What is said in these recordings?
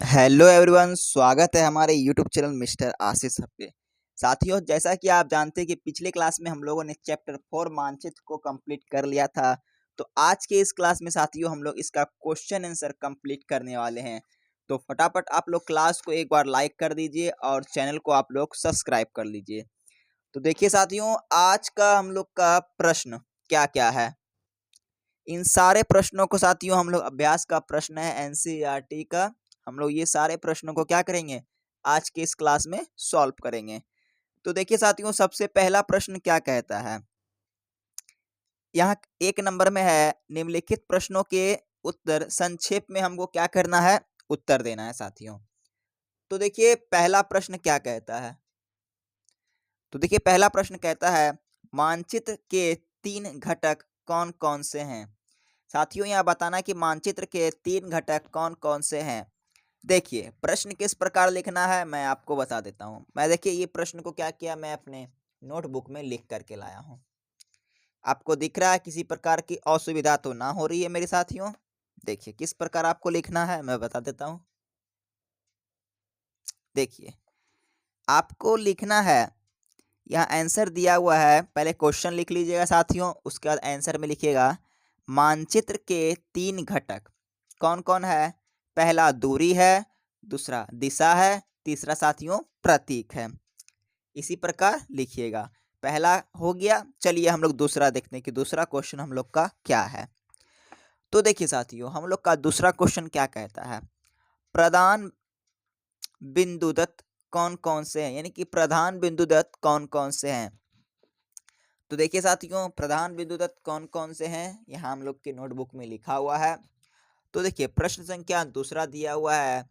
Hello everyone, स्वागत है हमारे यूट्यूब चैनल मिस्टर आशीष हब पे। साथियों, जैसा कि आप जानते हैं कि पिछले क्लास में हम लोगों ने चैप्टर 4 मानचित्र को कंप्लीट कर लिया था। तो आज के इस क्लास में साथियों हम लोग इसका क्वेश्चन आंसर कंप्लीट करने वाले हैं। तो फटाफट आप लोग क्लास को एक बार लाइक कर दीजिए और चैनल को आप लोग सब्सक्राइब कर लीजिए। तो देखिए साथियों, आज का हम लोग का प्रश्न क्या क्या है। इन सारे प्रश्नों को साथियों हम लोग अभ्यास का प्रश्न है एनसीईआरटी का। हम लोग ये सारे प्रश्नों को क्या करेंगे, आज के इस क्लास में सॉल्व करेंगे। तो देखिए साथियों, सबसे पहला प्रश्न क्या कहता है, यहाँ एक नंबर में है निम्नलिखित प्रश्नों के उत्तर संक्षेप में हमको क्या करना है, उत्तर देना है साथियों। तो देखिए पहला प्रश्न क्या कहता है, तो देखिए पहला प्रश्न कहता है मानचित्र के 3 घटक कौन कौन से हैं। साथियों यहाँ बताना कि मानचित्र के 3 घटक कौन कौन से हैं। देखिए प्रश्न किस प्रकार लिखना है मैं आपको बता देता हूँ। मैं देखिए ये प्रश्न को क्या किया, मैं अपने नोटबुक में लिख करके लाया हूँ। आपको दिख रहा है किसी प्रकार की असुविधा तो ना हो रही है मेरे साथियों। देखिए किस प्रकार आपको लिखना है मैं बता देता हूँ। देखिए आपको लिखना है, यहाँ आंसर दिया हुआ है, पहले क्वेश्चन लिख लीजिएगा साथियों, उसके बाद आंसर में लिखिएगा मानचित्र के 3 घटक कौन कौन है। पहला दूरी है, दूसरा दिशा है, तीसरा साथियों प्रतीक है। इसी प्रकार लिखिएगा। पहला हो गया, चलिए हम लोग दूसरा देखते हैं कि दूसरा क्वेश्चन हम लोग का क्या है। तो देखिए साथियों हम लोग का दूसरा क्वेश्चन क्या कहता है, प्रधान बिंदुदत्त कौन कौन से हैं, यानी कि प्रधान बिंदुदत्त कौन कौन से हैं। तो देखिए साथियों प्रधान बिंदुदत्त कौन कौन से हैं, यहाँ हम लोग के नोटबुक में लिखा हुआ है। तो देखिए प्रश्न संख्या दूसरा दिया हुआ है,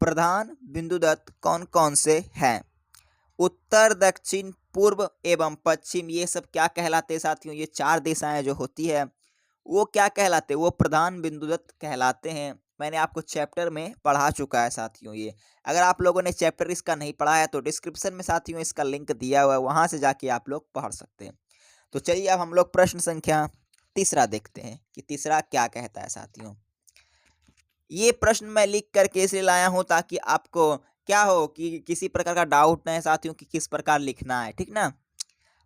प्रधान बिंदुदत्त कौन कौन से हैं। उत्तर, दक्षिण, पूर्व एवं पश्चिम, ये सब क्या कहलाते हैं साथियों, ये 4 दिशाएं जो होती है वो क्या कहलाते हैं, वो प्रधान बिंदुदत्त कहलाते हैं। मैंने आपको चैप्टर में पढ़ा चुका है साथियों ये। अगर आप लोगों ने चैप्टर इसका नहीं पढ़ा है तो डिस्क्रिप्शन में साथियों इसका लिंक दिया हुआ है, वहां से जाके आप लोग पढ़ सकते हैं। तो चलिए अब हम लोग प्रश्न संख्या तीसरा देखते हैं कि तीसरा क्या कहता है साथियों। ये प्रश्न मैं लिख करके इसलिए लाया हूं ताकि आपको क्या हो कि किसी प्रकार का डाउट न है साथियों कि किस प्रकार लिखना है, ठीक ना।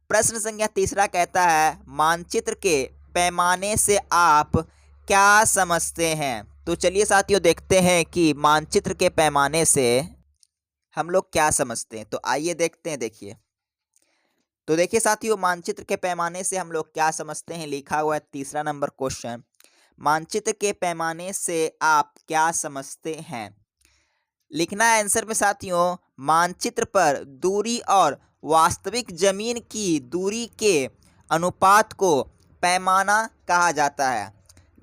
प्रश्न संख्या तीसरा कहता है मानचित्र के पैमाने से आप क्या समझते हैं। तो चलिए साथियों देखते हैं कि मानचित्र के पैमाने से हम लोग क्या समझते हैं। तो आइए देखते हैं। देखिए तो देखिए साथियों मानचित्र के पैमाने से हम लोग क्या समझते हैं, लिखा हुआ है तीसरा नंबर क्वेश्चन, मानचित्र के पैमाने से आप क्या समझते हैं। लिखना है आंसर में साथियों, मानचित्र पर दूरी और वास्तविक जमीन की दूरी के अनुपात को पैमाना कहा जाता है।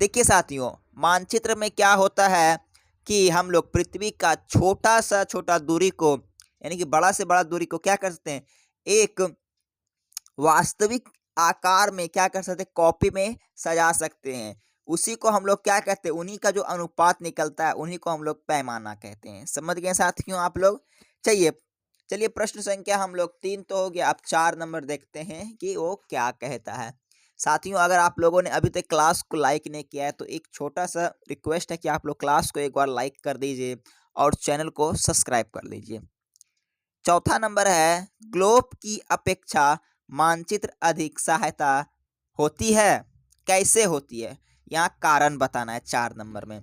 देखिए साथियों मानचित्र में क्या होता है कि हम लोग पृथ्वी का छोटा सा छोटा दूरी को, यानी कि बड़ा से बड़ा दूरी को क्या कर सकते हैं, एक वास्तविक आकार में क्या कर सकते हैं, कॉपी में सजा सकते हैं। उसी को हम लोग क्या कहते हैं, उन्हीं का जो अनुपात निकलता है उन्हीं को हम लोग पैमाना कहते हैं। समझ गए साथियों आप लोग। चलिए चलिए प्रश्न संख्या हम लोग 3 तो हो गया, अब 4 नंबर देखते हैं कि वो क्या कहता है। साथियों अगर आप लोगों ने अभी तक क्लास को लाइक नहीं किया है तो एक छोटा सा रिक्वेस्ट है कि आप लोग क्लास को एक बार लाइक कर दीजिए और चैनल को सब्सक्राइब कर लीजिए। चौथा नंबर है ग्लोब की अपेक्षा मानचित्र अधिक सहायता होती है, कैसे होती है, यहाँ कारण बताना है 4 नंबर में।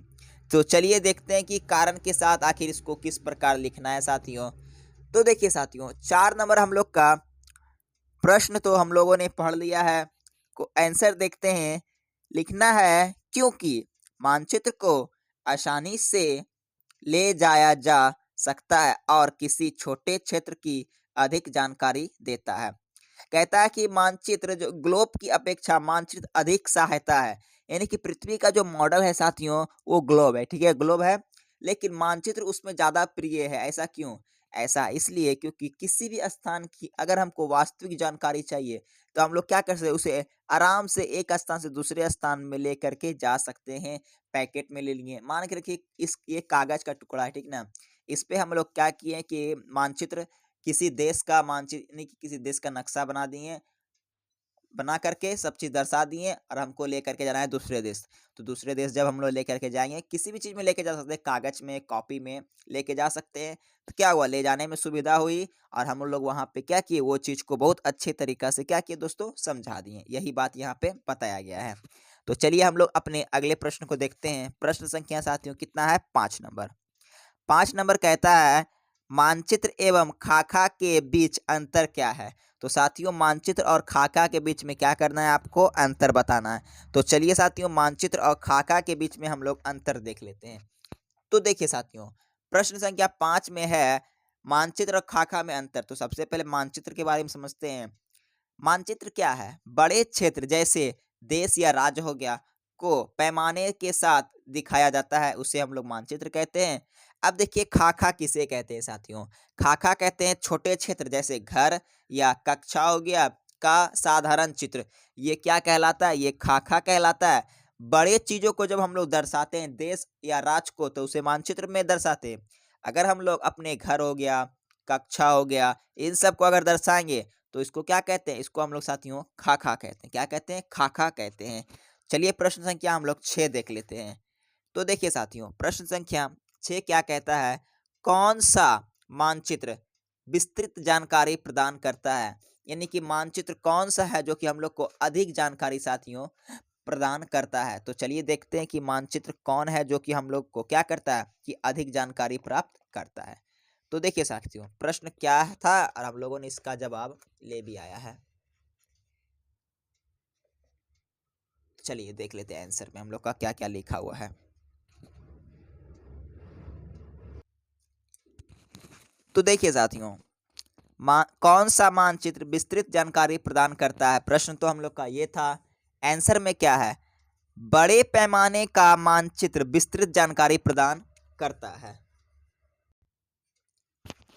तो चलिए देखते हैं कि कारण के साथ आखिर इसको किस प्रकार लिखना है साथियों। तो देखिए साथियों 4 नंबर हम लोग का प्रश्न तो हम लोगों ने पढ़ लिया है, को आंसर देखते हैं। लिखना है क्योंकि मानचित्र को आसानी से ले जाया जा सकता है और किसी छोटे क्षेत्र की अधिक जानकारी देता है। कहता है कि मानचित्र जो ग्लोब की अपेक्षा मानचित्र अधिक सहायता है, यानी कि पृथ्वी का जो मॉडल है साथियों वो ग्लोब है, ठीक है, ग्लोब है, लेकिन मानचित्र उसमें ज्यादा प्रिय है। ऐसा क्यों, ऐसा इसलिए क्योंकि किसी भी स्थान की अगर हमको वास्तविक जानकारी चाहिए तो हम लोग क्या कर सकते हैं, उसे आराम से एक स्थान से दूसरे स्थान में ले करके जा सकते हैं। पैकेट में ले लिए, मान के रखिए इस ये कागज का टुकड़ा है, ठीक ना, इस पे हम लोग क्या किए कि मानचित्र किसी देश का मानचित्र, नहीं कि किसी देश का नक्शा बना दिए, बना करके सब चीज़ दर्शा दिए और हमको लेकर के जाना है दूसरे देश। तो दूसरे देश जब हम लोग लेकर के जाएँगे, किसी भी चीज़ में लेके जा सकते हैं, कागज़ में, कॉपी में लेके जा सकते हैं। तो क्या हुआ, ले जाने में सुविधा हुई और हम लोग वहाँ पे क्या किए, वो चीज़ को बहुत अच्छे तरीक़ा से क्या किए दोस्तों, समझा दिए। यही बात यहाँ पे बताया गया है। तो चलिए हम लोग अपने अगले प्रश्न को देखते हैं। प्रश्न संख्या साथियों कितना है, 5 नंबर। 5 नंबर कहता है, मानचित्र एवं खाका के बीच अंतर क्या है? तो साथियों मानचित्र और खाका के बीच में क्या करना है, आपको अंतर बताना है। तो चलिए साथियों मानचित्र और खाका के बीच में हम लोग अंतर देख लेते हैं। तो देखिए साथियों, प्रश्न संख्या 5 में है मानचित्र और खाका में अंतर। तो सबसे पहले मानचित्र के बारे में समझते हैं। मानचित्र क्या है, बड़े क्षेत्र जैसे देश या राज्य हो गया को पैमाने के साथ दिखाया जाता है, उसे हम लोग मानचित्र कहते हैं। अब देखिए खाका किसे कहते हैं साथियों, खाका कहते हैं छोटे क्षेत्र जैसे घर या कक्षा हो गया का साधारण चित्र, ये क्या कहलाता है, ये खाका कहलाता है। बड़े चीजों को जब हम लोग दर्शाते हैं, देश या राज्य को, तो उसे मानचित्र में दर्शाते हैं। अगर हम लोग अपने घर हो गया, कक्षा हो गया, इन सब को अगर दर्शाएंगे तो इसको क्या कहते हैं, इसको हम लोग साथियों खाका कहते हैं। क्या कहते हैं, खाका कहते हैं। चलिए प्रश्न संख्या हम लोग 6 देख लेते हैं। तो देखिए साथियों प्रश्न संख्या 6 क्या कहता है, कौन सा मानचित्र विस्तृत जानकारी प्रदान करता है? यानी कि मानचित्र कौन सा है जो कि हम लोग को अधिक जानकारी साथियों प्रदान करता है। तो चलिए देखते हैं कि मानचित्र कौन है जो कि हम लोग को क्या करता है, कि अधिक जानकारी प्राप्त करता है। तो देखिए साथियों प्रश्न क्या था और हम लोगों ने इसका जवाब ले भी आया है। चलिए देख लेते हैं आंसर में हम लोग का क्या क्या लिखा हुआ है। तो देखिए साथियों, कौन सा मानचित्र विस्तृत जानकारी प्रदान करता है, प्रश्न तो हम लोग का ये था। आंसर में क्या है, बड़े पैमाने का मानचित्र विस्तृत जानकारी प्रदान करता है।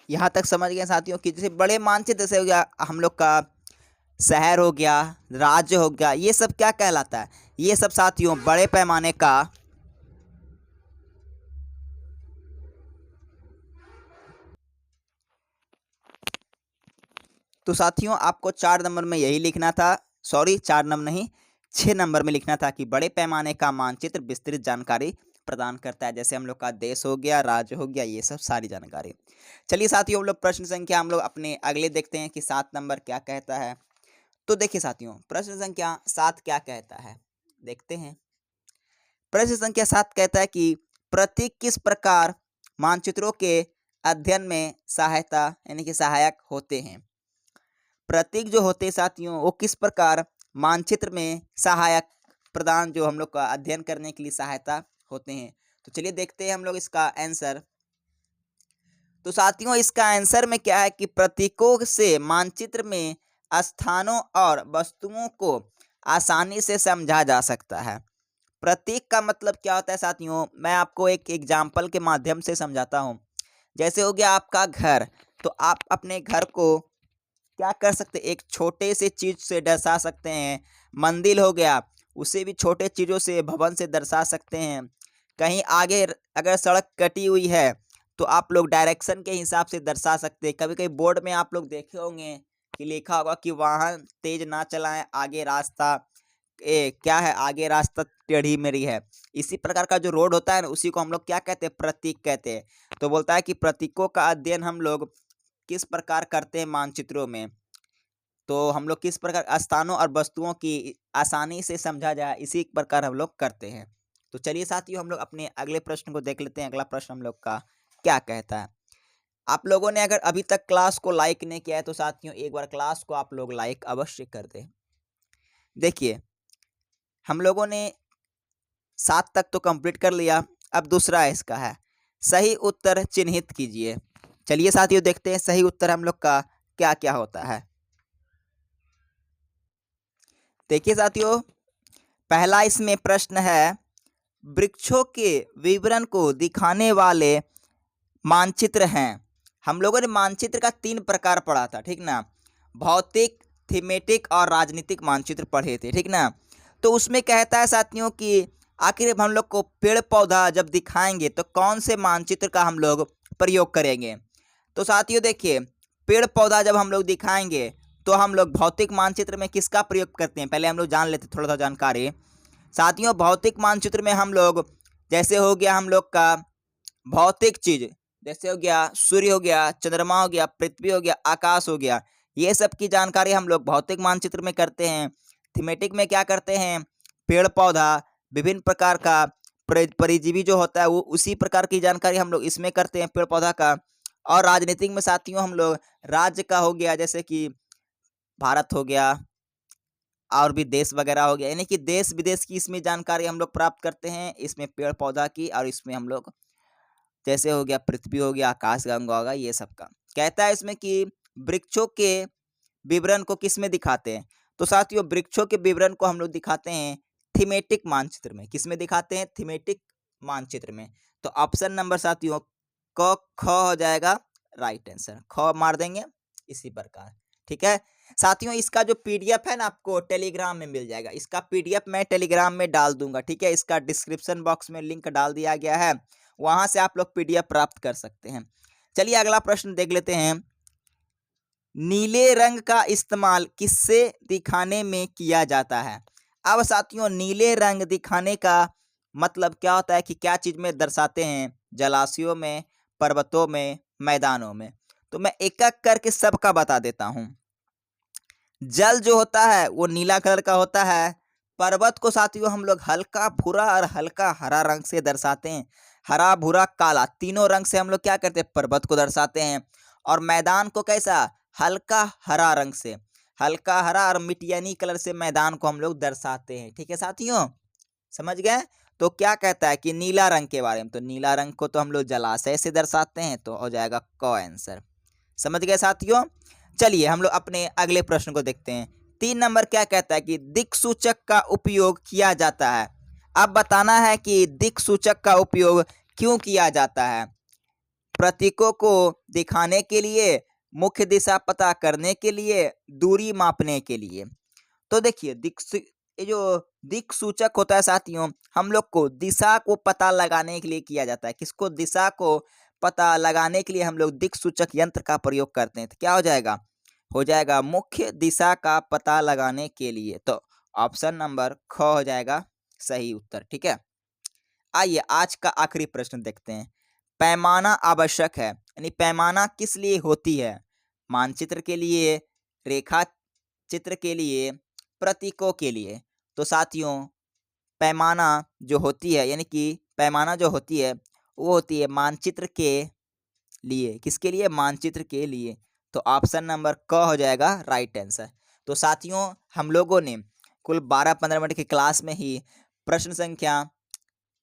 यहां तक समझ गए साथियों कि जैसे बड़े मानचित्र से हो गया हम लोग का शहर हो गया, राज्य हो गया, ये सब क्या कहलाता है, ये सब साथियों बड़े पैमाने का तो साथियों आपको 4 नंबर में यही लिखना था, सॉरी 4 नंबर नहीं 6 नंबर में लिखना था कि बड़े पैमाने का मानचित्र विस्तृत जानकारी प्रदान करता है। जैसे हम लोग का देश हो गया, राज्य हो गया, ये सब सारी जानकारी। चलिए साथियों हम लोग प्रश्न संख्या हम लोग अपने अगले देखते हैं कि 7 नंबर क्या कहता है। तो देखिए साथियों प्रश्न संख्या 7 क्या कहता है, देखते हैं। प्रश्न संख्या 7 कहता है कि प्रतीक किस प्रकार मानचित्रों के अध्ययन में सहायता यानी कि सहायक होते हैं। प्रतीक जो होते हैं साथियों वो किस प्रकार मानचित्र में सहायक प्रदान जो हम लोग का अध्ययन करने के लिए सहायता होते हैं। तो चलिए देखते हैं हम लोग इसका आंसर। तो साथियों इसका आंसर में क्या है कि प्रतीकों से मानचित्र में स्थानों और वस्तुओं को आसानी से समझा जा सकता है। प्रतीक का मतलब क्या होता है साथियों, मैं आपको एक एग्जाम्पल के माध्यम से समझाता हूँ। जैसे हो गया आपका घर, तो आप अपने घर को क्या कर सकते हैं, एक छोटे से चीज से दर्शा सकते हैं। मंदिर हो गया, उसे भी छोटे चीजों से, भवन से दर्शा सकते हैं। कहीं आगे अगर सड़क कटी हुई है तो आप लोग डायरेक्शन के हिसाब से दर्शा सकते हैं। कभी कभी बोर्ड में आप लोग देखे होंगे कि लिखा होगा कि वाहन तेज ना चलाएं, आगे रास्ता क्या है, आगे रास्ता टेढ़ी मेढ़ी है। इसी प्रकार का जो रोड होता है ना, उसी को हम लोग क्या कहते हैं, प्रतीक कहते हैं। तो बोलता है कि प्रतीकों का अध्ययन हम लोग किस प्रकार करते हैं मानचित्रों में, तो हम लोग किस प्रकार स्थानों और वस्तुओं की आसानी से समझा जाए, इसी प्रकार हम लोग करते हैं। तो चलिए साथियों हम लोग अपने अगले प्रश्न को देख लेते हैं। अगला प्रश्न हम लोग का क्या कहता है। आप लोगों ने अगर अभी तक क्लास को लाइक नहीं किया है तो साथियों एक बार क्लास को आप लोग लाइक अवश्य कर दें। देखिए हम लोगों ने 7 तक तो कंप्लीट कर लिया, अब दूसरा इसका है सही उत्तर चिन्हित कीजिए। चलिए साथियों देखते हैं सही उत्तर हम लोग का क्या क्या होता है। देखिए साथियों पहला इसमें प्रश्न है, वृक्षों के विवरण को दिखाने वाले मानचित्र हैं। हम लोगों ने मानचित्र का 3 प्रकार पढ़ा था, ठीक ना, भौतिक, थीमेटिक और राजनीतिक मानचित्र पढ़े थे, ठीक ना। तो उसमें कहता है साथियों कि आखिर हम लोग को पेड़ पौधा जब दिखाएंगे तो कौन से मानचित्र का हम लोग प्रयोग करेंगे। तो साथियों देखिए पेड़ पौधा जब हम लोग दिखाएंगे तो हम लोग भौतिक मानचित्र में किसका प्रयोग करते हैं, पहले हम लोग जान लेते थोड़ा सा जानकारी। साथियों भौतिक मानचित्र में हम लोग जैसे हो गया हम लोग का भौतिक चीज, जैसे हो गया सूर्य हो गया, चंद्रमा हो गया, पृथ्वी हो गया, आकाश हो गया, ये सब की जानकारी हम लोग भौतिक मानचित्र में करते हैं। थीमेटिक में क्या करते हैं, पेड़ पौधा, विभिन्न प्रकार का परिजीवी जो होता है वो उसी प्रकार की जानकारी हम लोग इसमें करते हैं, पेड़ पौधा का। और राजनीतिक में साथियों हम लोग राज्य का हो गया, जैसे कि भारत हो गया और भी देश वगैरह हो गया, यानी कि देश विदेश की इसमें जानकारी हम लोग प्राप्त करते हैं, इसमें पेड़ पौधा की, और इसमें हम लोग जैसे हो गया पृथ्वी हो गया, आकाश गंगा होगा, ये सब का। कहता है इसमें कि वृक्षों के विवरण को किस में दिखाते हैं, तो साथियों वृक्षों के विवरण को हम लोग दिखाते हैं थीमेटिक मानचित्र में। किस में दिखाते हैं, थीमेटिक मानचित्र में। तो ऑप्शन नंबर साथियों क ख हो जाएगा राइट आंसर, ख मार देंगे इसी प्रकार। ठीक है साथियों, इसका जो पीडीएफ है ना आपको टेलीग्राम में मिल जाएगा, इसका पीडीएफ मैं टेलीग्राम में डाल दूंगा। ठीक है, इसका डिस्क्रिप्शन बॉक्स में लिंक डाल दिया गया है, वहां से आप लोग पीडीएफ प्राप्त कर सकते हैं। चलिए अगला प्रश्न देख लेते हैं। नीले रंग का इस्तेमाल किससे दिखाने में किया जाता है। अब साथियों नीले रंग दिखाने का मतलब क्या होता है कि क्या चीज में दर्शाते हैं, जलाशयों में, पर्वतों में, मैदानों में। तो मैं एक एक करके सबका बता देता हूं। जल जो होता है वो नीला कलर का होता है। पर्वत को साथियों हम लोग हल्का भूरा और हल्का हरा रंग से दर्शाते हैं, हरा भूरा काला तीनों रंग से हम लोग क्या करते हैं, पर्वत को दर्शाते हैं। और मैदान को कैसा, हल्का हरा रंग से, हल्का हरा और मिटियानी कलर से मैदान को हम लोग दर्शाते हैं। ठीक है साथियों, समझ गए। तो क्या कहता है कि नीला रंग के बारे में, तो नीला रंग को तो हम लोग जलाशय से दर्शाते हैं, तो हो जाएगा क आंसर। समझ गए साथियों। चलिए हम लोग अपने अगले प्रश्न को देखते हैं। 3 नंबर क्या कहता है कि दिक्सूचक का उपयोग किया जाता है। अब बताना है कि दिक्सूचक का उपयोग क्यों किया जाता है। प्रतीकों को दिखाने के लिए, मुख्य दिशा पता करने के लिए, दूरी मापने के लिए। तो देखिए ये जो दिक्सूचक होता है साथियों, हम लोग को दिशा को पता लगाने के लिए किया जाता है। किसको, दिशा को पता लगाने के लिए हम लोग दिक्सूचक यंत्र का प्रयोग करते हैं। तो क्या हो जाएगा मुख्य दिशा का पता लगाने के लिए। तो ऑप्शन नंबर ख हो जाएगा सही उत्तर। ठीक है, आइए आज का आखिरी प्रश्न देखते हैं। पैमाना आवश्यक है, यानी पैमाना किस लिए होती है। मानचित्र के लिए, रेखा चित्र के लिए, प्रतीकों के लिए। तो साथियों पैमाना जो होती है, यानी कि पैमाना जो होती है वो होती है मानचित्र के लिए। किसके लिए, मानचित्र के लिए। तो ऑप्शन नंबर क हो जाएगा राइट आंसर। तो साथियों हम लोगों ने कुल 12-15 मिनट की क्लास में ही प्रश्न संख्या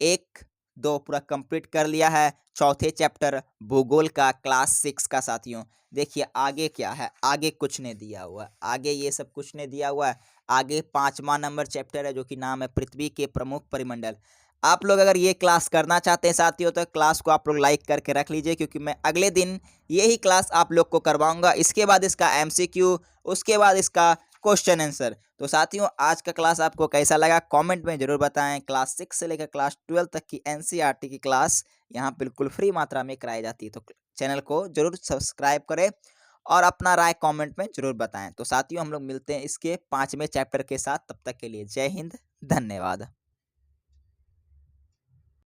1-2 पूरा कंप्लीट कर लिया है, चौथे चैप्टर भूगोल का क्लास 6 का। साथियों देखिए आगे क्या है, आगे कुछ नहीं दिया हुआ है, आगे ये सब कुछ नहीं दिया हुआ है। आगे 5वां नंबर चैप्टर है जो कि नाम है पृथ्वी के प्रमुख परिमंडल। आप लोग अगर ये क्लास करना चाहते हैं साथियों तो क्लास को आप लोग लाइक करके रख लीजिए, क्योंकि मैं अगले दिन यही क्लास आप लोग को करवाऊंगा। इसके बाद इसका एमसीक्यू, उसके बाद इसका क्वेश्चन आंसर। तो साथियों आज का क्लास आपको कैसा लगा कमेंट में जरूर बताएं। क्लास 6 से लेकर क्लास 12 तक की एनसीईआरटी की क्लास यहाँ बिल्कुल फ्री मात्रा में कराई जाती है। तो चैनल को जरूर सब्सक्राइब करें और अपना राय कमेंट में जरूर बताएं। तो साथियों हम लोग मिलते हैं इसके 5वें चैप्टर के साथ, तब तक के लिए जय हिंद, धन्यवाद।